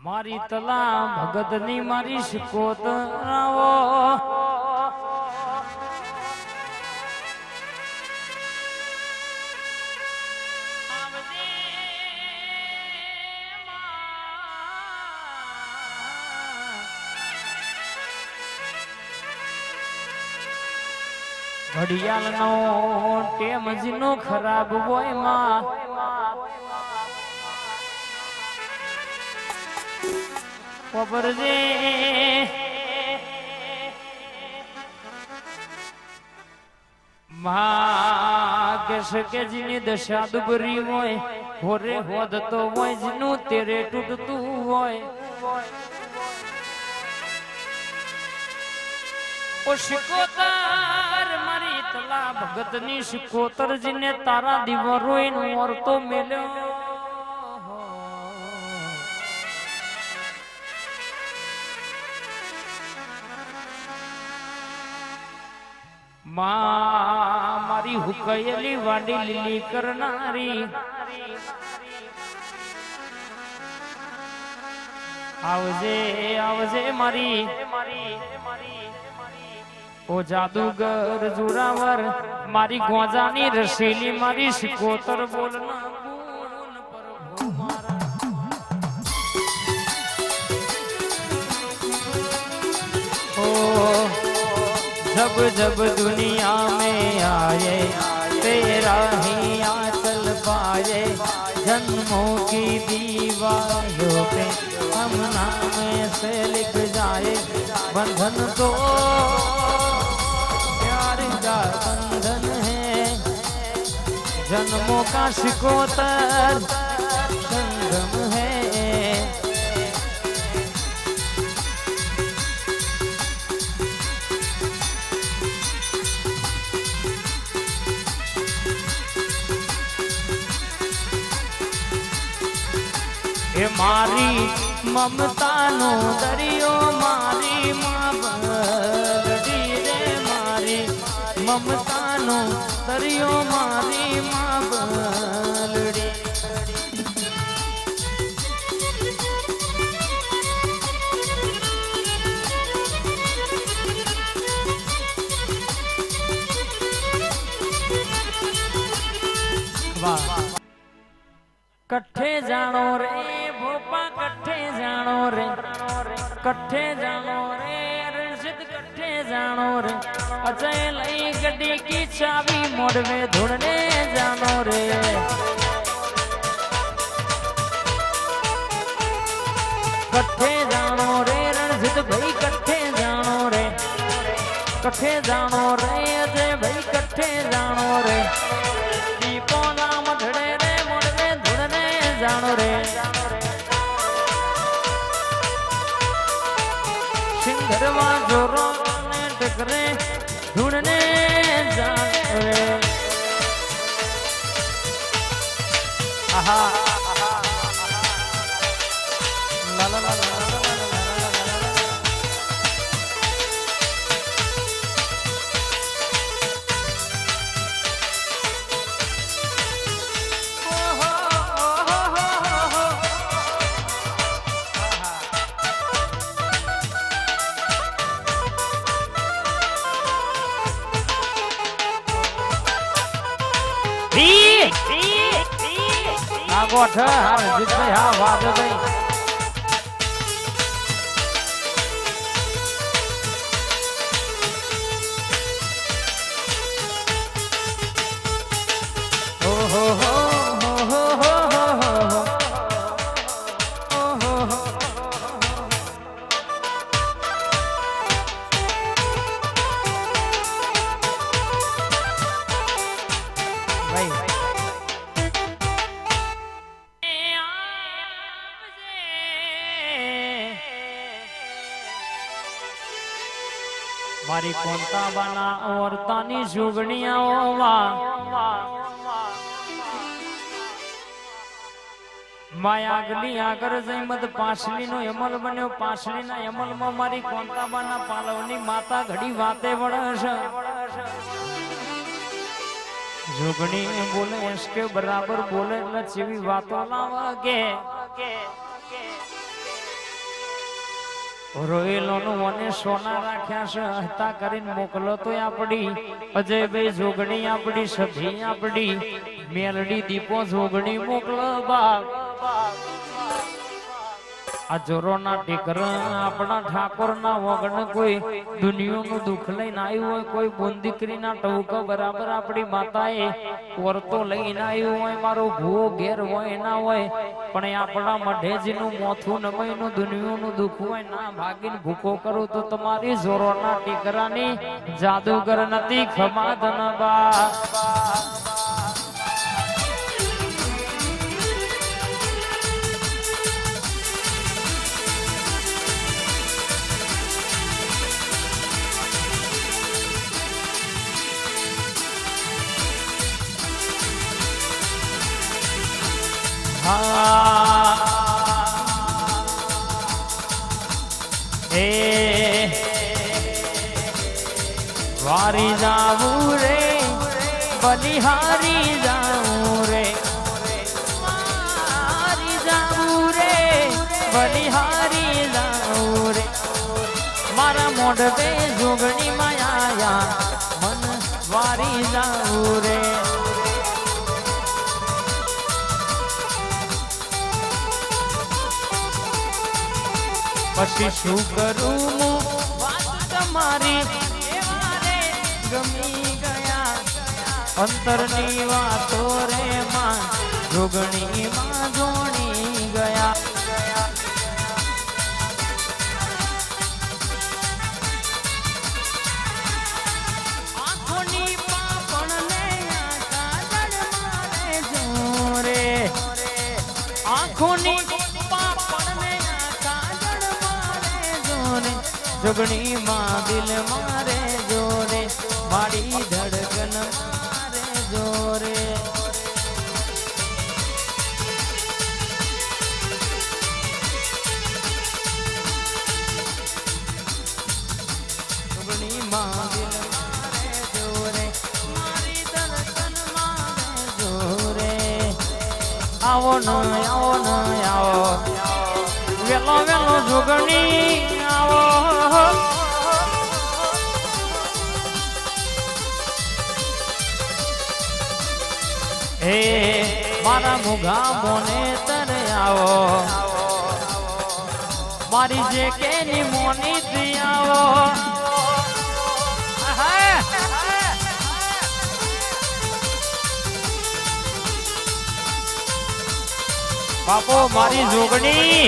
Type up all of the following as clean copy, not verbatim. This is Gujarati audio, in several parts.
મારી તલા ભગતની મારી શિકોતરાવો ઘડિયાળનો ટેમ જીનો ખરાબ હોય માં ખબર રે માં કે કે જીની દશા દુબરી હોય હોરે હોદ તો હોય જીનું તેરે તૂટતું હોય ઓ શિકોતર મારી તલા ભગતની શિકોતર જીને તારા દીવરોય નોરતો મેલ્યો મારી હુકયેલી વાડી લીલી કરનારી આવજે આવજે મારી ઓ જાદુગર જોરાવર મારી ગોજાની રસીલી મારી શિકોતર બોલના जब जब दुनिया में आए तेरा ही आंचल पाए जन्मों की दीवारों पे हम नाम से लिख जाए बंधन तो प्यार का बंधन है जन्मों का शिकोतर संगम है मारी ममता नो दरियो मारी माँ बलडी रे मारी ममता नो दरियो मारी माँ बलडी कट्ठे जानो रे भोपा कट्ठे जानो रे कट्ठे जानो रे रंजित कट्ठे जानो रे अजय लई गड्डी की चाबी मोड़वे ढूंढने जानो रे कट्ठे जानो रे रंजित भाई कट्ठे जानो रे कट्ठे जानो रे अजय भाई कट्ठे जानो रे दीपो नाम धड़े रे मोड़वे ढूंढने जानो रे सिंघरवा जोरो ने टकरे ढूंढने जानो रे आहा ला ला ला गोठ हार जित भाई हाँ वाद भाई हो हो हो हो हो हो हो हो भाई मारी कोंता बना और तानी जुगनिया माया अगली आगर जयमद पासली नो यमल बन्यो पासली ना यमल में मारी कोंता बना पालवनी माता घड़ी वाते वड़स जुगनी बोले इसके बराबर बोले न चीवी वातो लावा के રોયેલોનું મને સોના રાખ્યા છે હતા કરીને મોકલો તો આપડી અજયભાઈ જોગણી આપડી સભી આપડી મેલડી દીપો જોગણી મોકલો બાપ આ જોરોના ટીકરા આપણા ઠાકોરના વગણ કોઈ દુનિયાનું દુઃખ લઈને આવ્યું હોય કોઈ બોન દીકરીના ટવકા બરાબર આપણી માતાએ વર્તો લઈને આવ્યું હોય મારો ભૂવો ઘેર હોય ના હોય પણ એ આપણા મઢેજીનું મોથું નમઈનું દુનિયાનું દુઃખ હોય ના ભાગીને ભૂખો કરું તો તમારી જોરોના ટીકરાની જાદુગર નથી ખમા ધનબા વારી જાવું રે બલિહારી જાવું રે વારી જાવું રે બલિહારી જાવું રે મારા મોઢે જોગણી માયા મન વારી જાવું રે પછી શું કરું હું વાત તમારી ગમી ગયા અંતરની વાતો રે માં જોગણી માં જોણી ગયા આંખોની પાપણ ને કાજળ મારે જોરે આંખોની જોગણી માં દિલ મારે જોરે મારી ધડકન મારે જોરે જોગણી માં દિલ મારે જોરે મારી ધડકન મારે જોરે આવો ન આવો વેલો વેલો જોગણી આવો હે મારા મુગા મોને તને આવો મારી જે કેની મોની થી આવો બાપો મારી જોગણી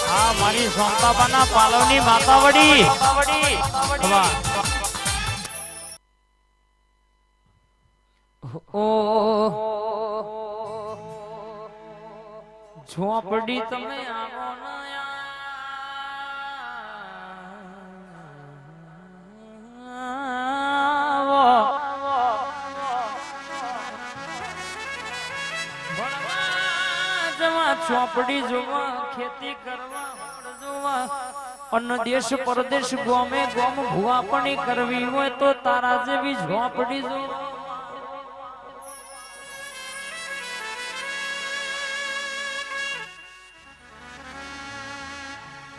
હા મારી સોમબાબાના પાલવની માતાવડી ઓ ઝોપડી તમે આવો ચોપડી જોવા ખેતી કરવા જોવા અન્ય દેશ પરદેશ ગોમે ગોમ ભૂવા પણ કરવી હોય તો તારા જેવી ઝોપડી જોવા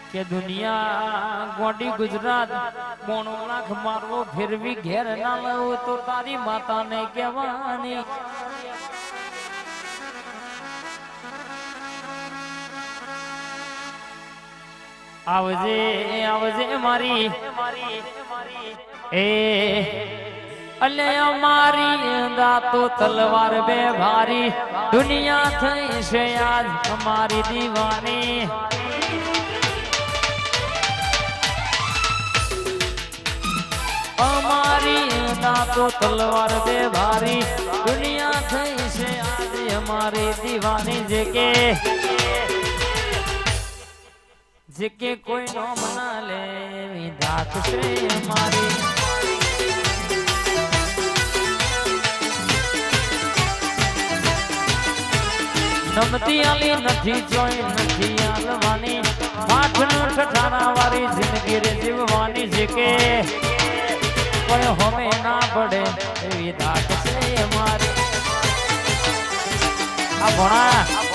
કે દુનિયા ગોડી ગુજરાત 9 લાખ મારવો ફેરવી ઘેર ના લાવો તો તારી માતાને કહેવાની આવજે આવજે મારી એ અલે અમારી દાતો તલવાર બે ભારી દુનિયા થઈ છે આજ અમારી દીવાની અમારી દાતો તલવાર બે ભારી દુનિયા થઈ છે આજ અમારી દીવાની જે કે કોઈ નો મના લે દાત છે મારી નમતી આલી નથી જોઈ નથી આલવાની માથનું ઠઠાણા વાળી જિંદગી રે જીવવાની જે કે કોઈ હોમે ના પડે એવી દાત છે મારી આ ભણા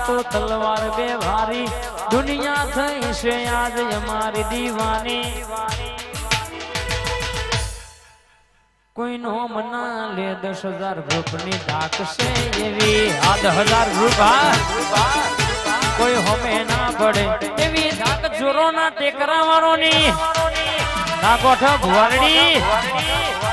તો તલવાર બે ભારી દુનિયા થઈ છે આજ અમારી દીવાની કોઈ નો મના લે 10,000 રૂપની ધાક છે એવી આ 10,000 રૂપા કોઈ હોમે ના પડે એવી ધાક જોરો ના ટેકરા વાળોની ના ગોઠ ભુવારડી